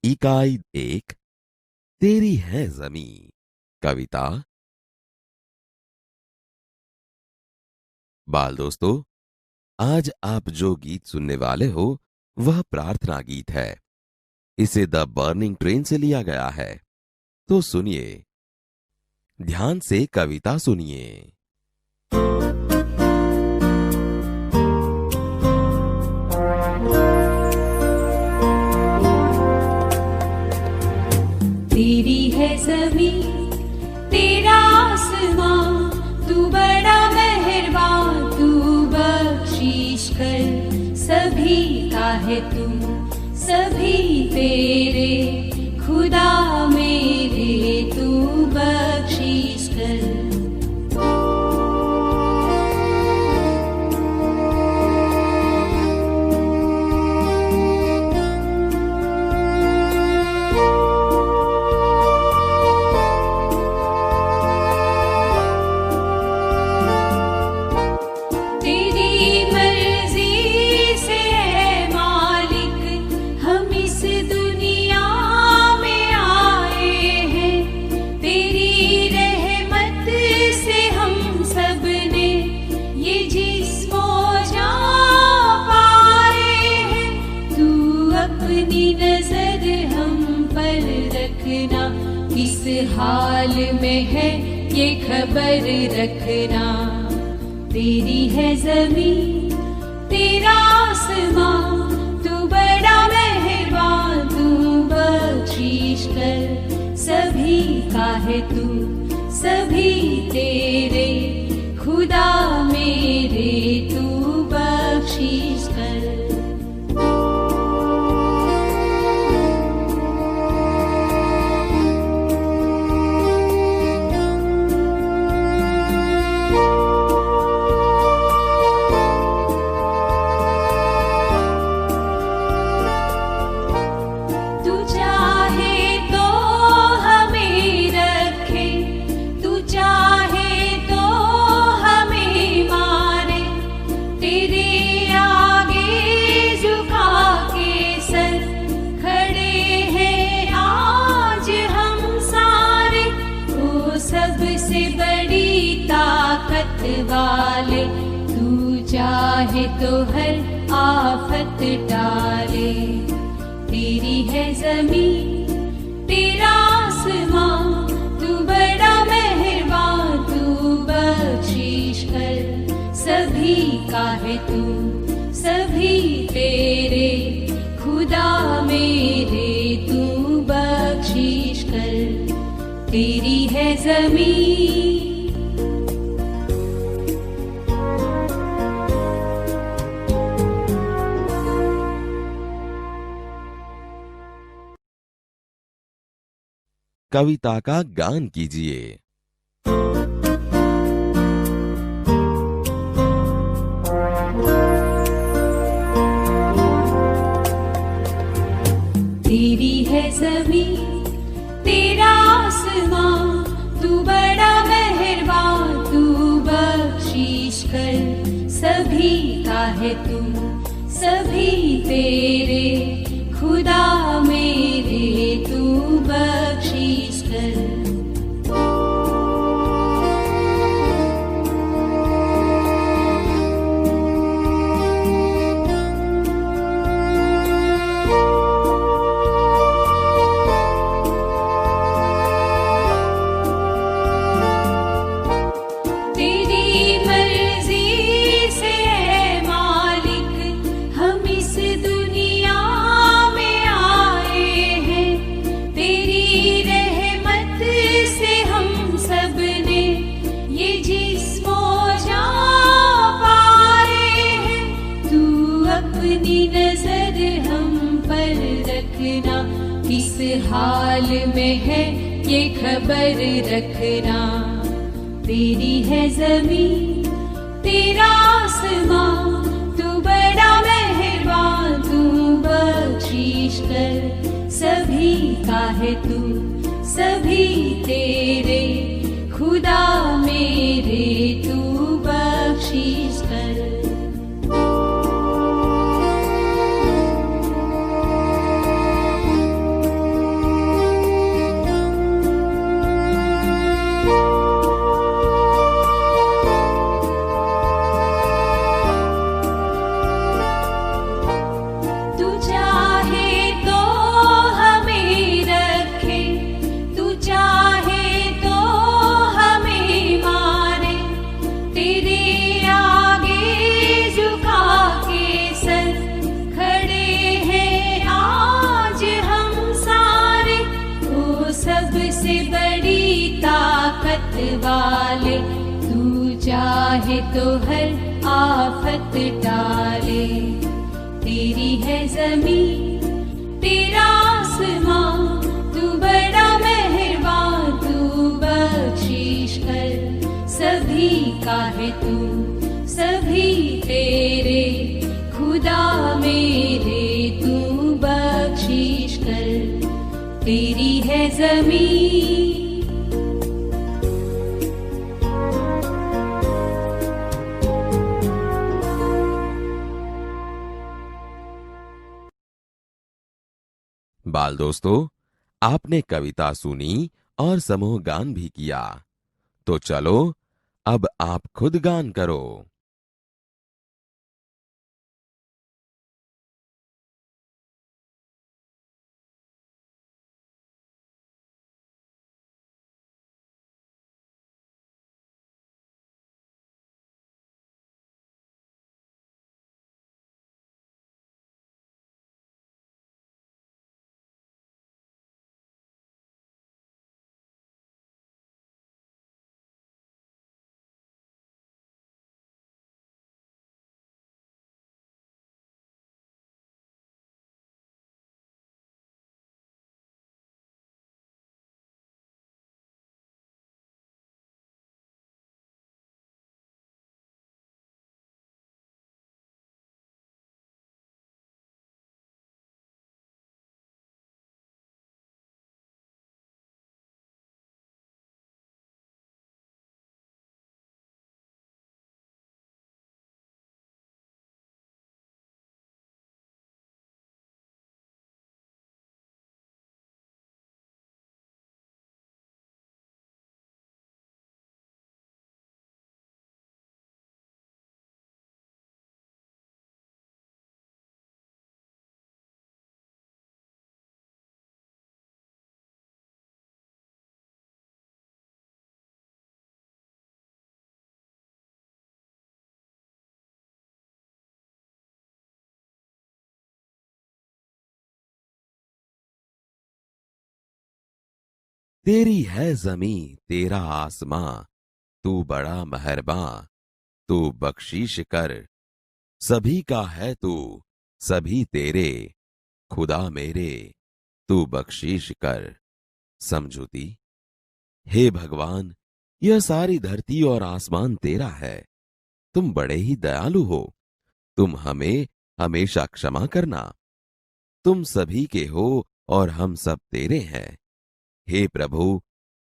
इकाई 1 तेरी है जमी। कविता। बाल दोस्तों, आज आप जो गीत सुनने वाले हो वह प्रार्थना गीत है। इसे द बर्निंग ट्रेन से लिया गया है। तो सुनिए, ध्यान से कविता सुनिए। तेरी है ज़मीं, तेरा आसमां, तू बड़ा मेहरबान, तू बख्शीश कर सभी का है तू, सभी तेरे खुदा मेरे, तू बख्शीश कर। किस हाल में है ये खबर रखना, तेरी है ज़मीं, तेरा आसमां, तू बड़ा मेहरबान, तू बख्शीश कर सभी का है तू, सभी तेरे खुदा मेरे, तू बख्शीश कर। वाले तू चाहे तो हर आफत टाले, तेरी है ज़मीं, तेरा आसमां, तू बड़ा मेहरबान, तू बख्शीश कर सभी का है तू, सभी तेरे खुदा मेरे, तू बख्शीश कर, तेरी है ज़मीं। कविता का गान कीजिए। तेरी है ज़मीं, तेरा आसमां, तू बड़ा मेहरबान, तू बख्शीश कर सभी का है तू, सभी तेरे खुदा मेरे, तू बख्शीश कर। किस हाल में है ये खबर रखना, तेरी है ज़मीं, तेरा आसमां, तू बड़ा मेहरबान, तू बख्शीश कर सभी का है तू, सभी तेरे खुदा मेरे, तू बख्शीश कर। चाहे तो हर आफत टाले। तेरी है ज़मीं तेरा आसमां, तू बड़ा मेहरबान, तू बख्शिश कर। सभी का है तू, सभी तेरे, खुदा मेरे तू बख्शिश कर। तेरी है ज़मीं। बाल दोस्तों, आपने कविता सुनी और समूह गान भी किया। तो चलो अब आप खुद गान करो। तेरी है जमीं तेरा आसमां, तू बड़ा मेहरबान, तू बख्शीश कर। सभी का है तू, सभी तेरे, खुदा मेरे तू बख्शीश कर। समझूती। हे भगवान, यह सारी धरती और आसमान तेरा है। तुम बड़े ही दयालु हो। तुम हमें हमेशा क्षमा करना। तुम सभी के हो और हम सब तेरे हैं। हे प्रभु,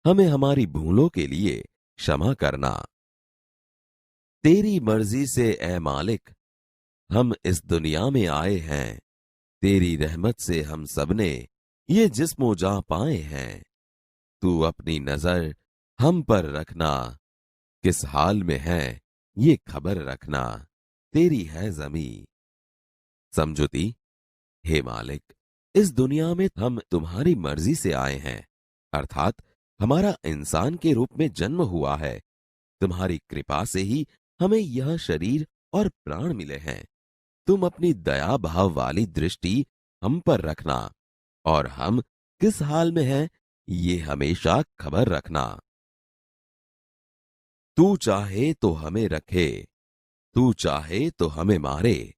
हमें हमारी भूलों के लिए क्षमा करना। तेरी मर्जी से ए मालिक हम इस दुनिया में आए हैं। तेरी रहमत से हम सबने ये जिस्मो जां पाए हैं। तू अपनी नजर हम पर रखना, किस हाल में है ये खबर रखना। तेरी है जमीं। समझुती। हे मालिक, इस दुनिया में हम तुम्हारी मर्जी से आए हैं, अर्थात हमारा इंसान के रूप में जन्म हुआ है। तुम्हारी कृपा से ही हमें यह शरीर और प्राण मिले हैं। तुम अपनी दया भाव वाली दृष्टि हम पर रखना और हम किस हाल में हैं ये हमेशा खबर रखना। तू चाहे तो हमें रखे, तू चाहे तो हमें मारे।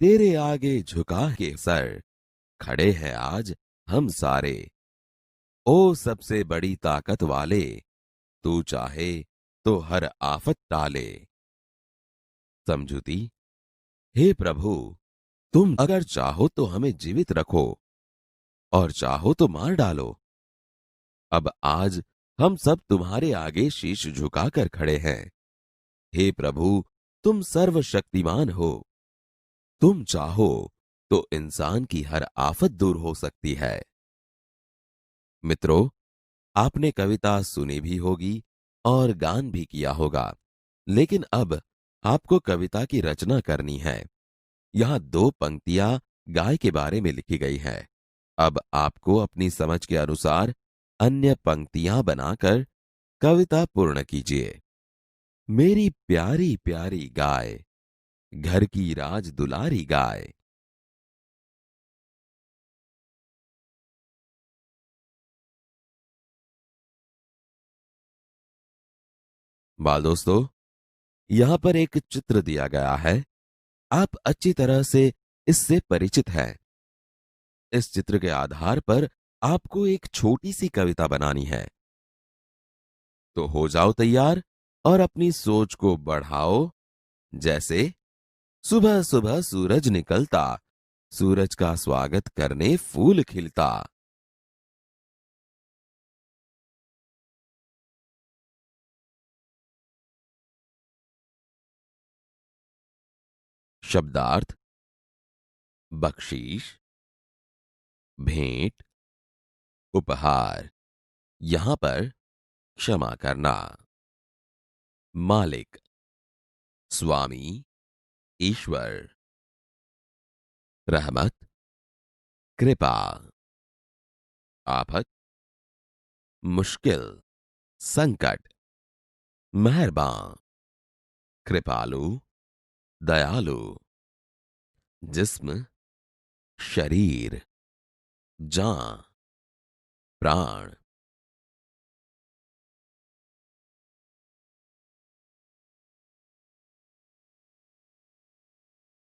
तेरे आगे झुका के सर खड़े हैं आज हम सारे। ओ सबसे बड़ी ताकत वाले, तू चाहे तो हर आफत टाले। समझुती। हे प्रभु, तुम अगर चाहो तो हमें जीवित रखो और चाहो तो मार डालो। अब आज हम सब तुम्हारे आगे शीश झुकाकर खड़े हैं। हे प्रभु, तुम सर्वशक्तिमान हो। तुम चाहो तो इंसान की हर आफत दूर हो सकती है। मित्रों, आपने कविता सुनी भी होगी और गान भी किया होगा, लेकिन अब आपको कविता की रचना करनी है। यहां दो पंक्तियां गाय के बारे में लिखी गई है। अब आपको अपनी समझ के अनुसार अन्य पंक्तियां बनाकर कविता पूर्ण कीजिए। मेरी प्यारी प्यारी गाय, घर की राज दुलारी गाय। बाल दोस्तों, यहां पर एक चित्र दिया गया है। आप अच्छी तरह से इससे परिचित हैं। इस चित्र के आधार पर आपको एक छोटी सी कविता बनानी है। तो हो जाओ तैयार और अपनी सोच को बढ़ाओ। जैसे सुबह सुबह सूरज निकलता, सूरज का स्वागत करने फूल खिलता। शब्दार्थ: बख्शीश, भेंट, उपहार। यहां पर क्षमा करना। मालिक: स्वामी, ईश्वर। रहमत: कृपा। आफत: मुश्किल, संकट। मेहरबान: कृपालु, दयालु। जिस्म: शरीर, जान, प्राण।